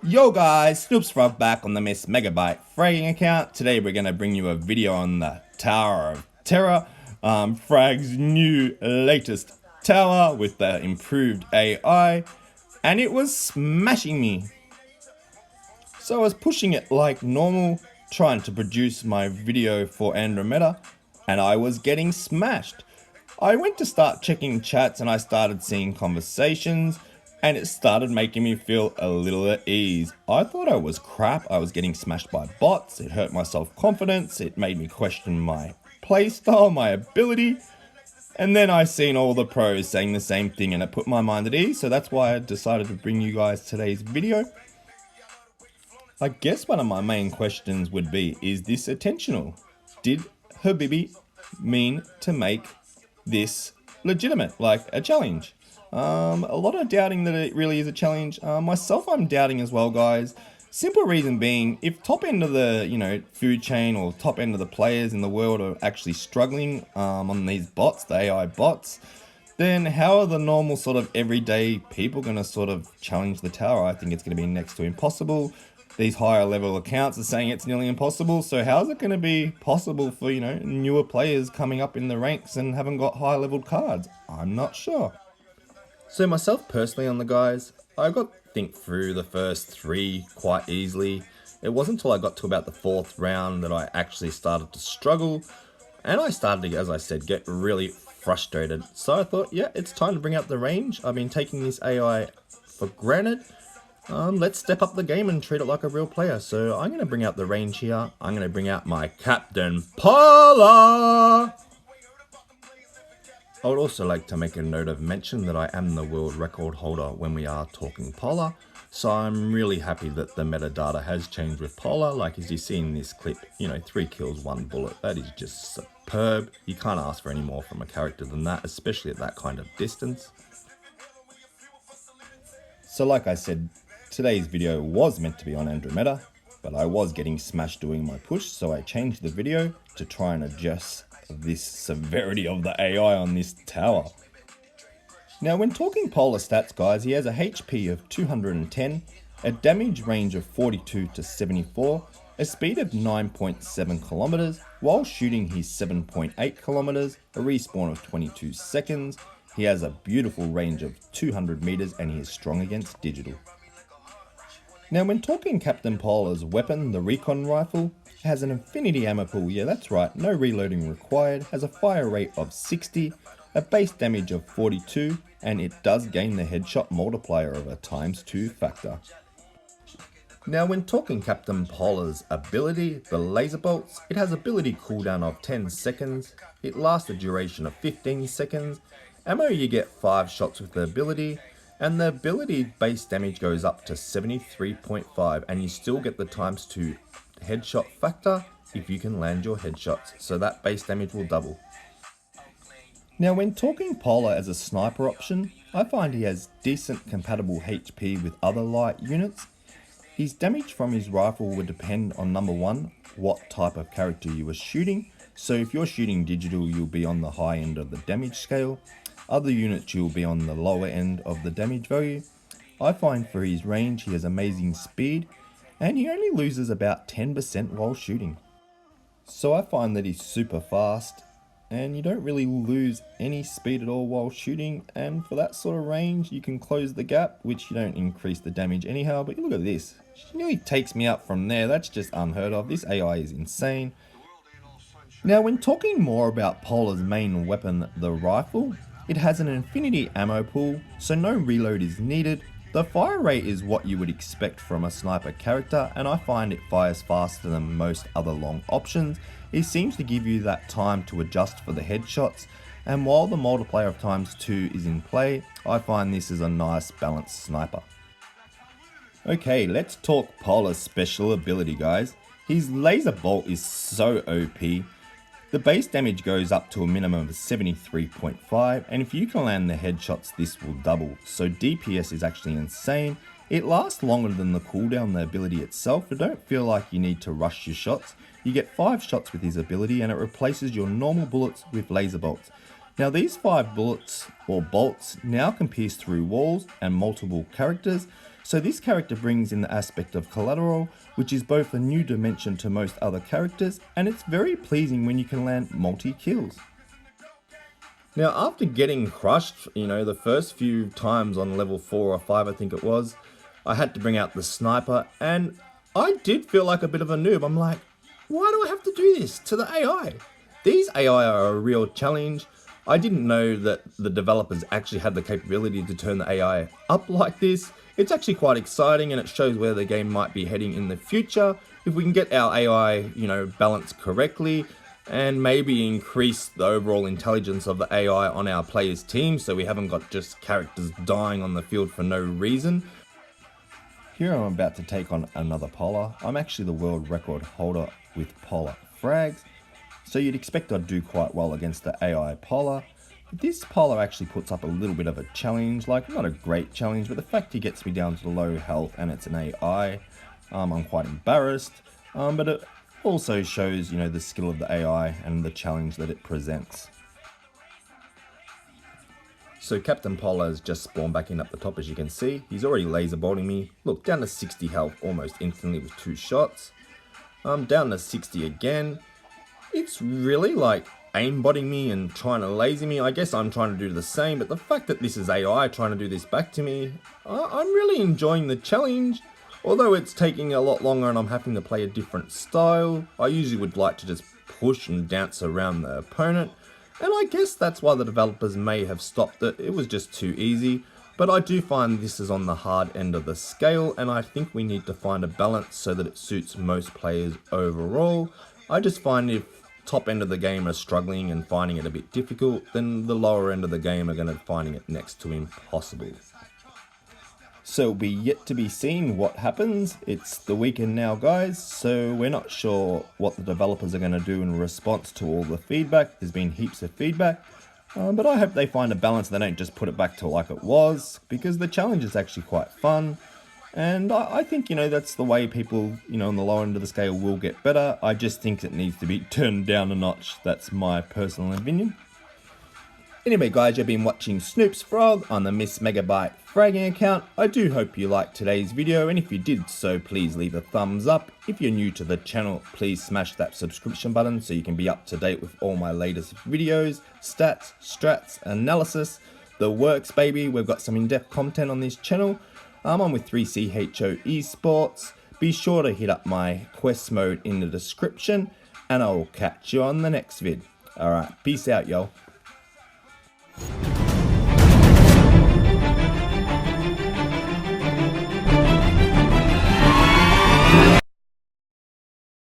Yo guys, SnoopsFrog back on the MissMegaBite fragging account. Today we're going to bring you a video on the Tower of Terror, FRAG's new latest tower with the improved AI, and it was smashing me. So I was pushing it like normal, trying to produce my video for Andromeda, and I was getting smashed. I went to start checking chats and I started seeing conversations, and it started making me feel a little at ease. I thought I was crap. I was getting smashed by bots. It hurt my self-confidence. It made me question my playstyle, my ability. And then I seen all the pros saying the same thing and it put my mind at ease. So that's why I decided to bring you guys today's video. I guess one of my main questions would be, is this intentional? Did Habibi mean to make this legitimate, like a challenge? A lot of doubting that it really is a challenge. Myself, I'm doubting as well, guys. Simple reason being, if top end of the, food chain or top end of the players in the world are actually struggling on these bots, the AI bots, then how are the normal sort of everyday people going to sort of challenge the tower? I think it's going to be next to impossible. These higher level accounts are saying it's nearly impossible. So how is it going to be possible for, newer players coming up in the ranks and haven't got high level cards? I'm not sure. So myself personally on the guys, I got to think through the first three quite easily. It wasn't until I got to about the fourth round that I actually started to struggle. And I started to, as I said, get really frustrated. So I thought, yeah, it's time to bring out the range. I've been taking this AI for granted. Let's step up the game and treat it like a real player. So I'm going to bring out the range here. I'm going to bring out my Captain Paula. I would also like to make a note of mention that I am the world record holder when we are talking Polar, so I'm really happy that the metadata has changed with Polar. Like as you see in this clip, 3 kills, 1 bullet, that is just superb. You can't ask for any more from a character than that, especially at that kind of distance. So like I said, today's video was meant to be on Andromeda, but I was getting smashed doing my push, so I changed the video to try and adjust this severity of the AI on this tower. Now when talking Polar stats, guys, he has a HP of 210, a damage range of 42 to 74, a speed of 9.7 kilometers, while shooting he's 7.8 kilometers, a respawn of 22 seconds, he has a beautiful range of 200 meters and he is strong against digital. Now when talking Captain Polar's weapon, the recon rifle, has an infinity ammo pool, yeah that's right, no reloading required, has a fire rate of 60, a base damage of 42, and it does gain the headshot multiplier of a ×2 factor. Now when talking Captain Polar's ability, the laser bolts, it has ability cooldown of 10 seconds, it lasts a duration of 15 seconds, ammo you get 5 shots with the ability, and the ability base damage goes up to 73.5 and you still get the ×2 headshot factor if you can land your headshots, so that base damage will double. Now when talking Polar as a sniper option, I find he has decent compatible HP with other light units. His damage from his rifle would depend on number 1, what type of character you were shooting, so if you're shooting digital you'll be on the high end of the damage scale, other units you'll be on the lower end of the damage value. I find for his range he has amazing speed, and he only loses about 10% while shooting. So I find that he's super fast, and you don't really lose any speed at all while shooting, and for that sort of range you can close the gap, which you don't increase the damage anyhow, but look at this. She nearly takes me out from there, that's just unheard of. This AI is insane. Now when talking more about Polar's main weapon, the rifle, it has an infinity ammo pool, so no reload is needed. The fire rate is what you would expect from a sniper character, and I find it fires faster than most other long options. It seems to give you that time to adjust for the headshots, and while the multiplier of ×2 is in play, I find this is a nice balanced sniper. Okay, let's talk Polar's special ability, guys. His laser bolt is so OP. The base damage goes up to a minimum of 73.5, and if you can land the headshots this will double, so DPS is actually insane. It lasts longer than the cooldown, the ability itself, but don't feel like you need to rush your shots. You get 5 shots with his ability and it replaces your normal bullets with laser bolts. Now these 5 bullets or bolts now can pierce through walls and multiple characters, So this character brings in the aspect of collateral, which is both a new dimension to most other characters, and it's very pleasing when you can land multi-kills. Now after getting crushed, the first few times on level 4 or 5 I think it was, I had to bring out the sniper, and I did feel like a bit of a noob. I'm like, why do I have to do this to the AI? These AI are a real challenge. I didn't know that the developers actually had the capability to turn the AI up like this. It's actually quite exciting, and it shows where the game might be heading in the future. If we can get our AI, balanced correctly, and maybe increase the overall intelligence of the AI on our players' team, so we haven't got just characters dying on the field for no reason. Here I'm about to take on another polar. I'm actually the world record holder with polar frags, so you'd expect I'd do quite well against the AI polar. This polar actually puts up a little bit of a challenge, like not a great challenge, but the fact he gets me down to low health and it's an AI, I'm quite embarrassed, but it also shows, the skill of the AI and the challenge that it presents. So Captain Polar has just spawned back in up the top, as you can see. He's already laser bolting me. Look, down to 60 health almost instantly with 2 shots. Down to 60 again. It's really like aimbotting me and trying to laser me. I guess I'm trying to do the same, but the fact that this is AI trying to do this back to me, I'm really enjoying the challenge. Although it's taking a lot longer and I'm having to play a different style, I usually would like to just push and dance around the opponent. And I guess that's why the developers may have stopped it. It was just too easy. But I do find this is on the hard end of the scale, and I think we need to find a balance so that it suits most players overall. I just find if top end of the game are struggling and finding it a bit difficult, then the lower end of the game are going to be finding it next to impossible. So it'll be yet to be seen what happens. It's the weekend now, guys, so we're not sure what the developers are going to do in response to all the feedback. There's been heaps of feedback, but I hope they find a balance. They don't just put it back to like it was, because the challenge is actually quite fun. And I think, that's the way people, on the lower end of the scale will get better. I just think it needs to be turned down a notch. That's my personal opinion. Anyway guys, you've been watching SnoopsFrog on the MissMegaBite fragging account. I do hope you liked today's video, and if you did so, please leave a thumbs up. If you're new to the channel, please smash that subscription button so you can be up to date with all my latest videos, stats, strats, analysis, the works baby. We've got some in-depth content on this channel. I'm with 3CHO Esports. Be sure to hit up my Questmode in the description, and I will catch you on the next vid. Alright, peace out y'all.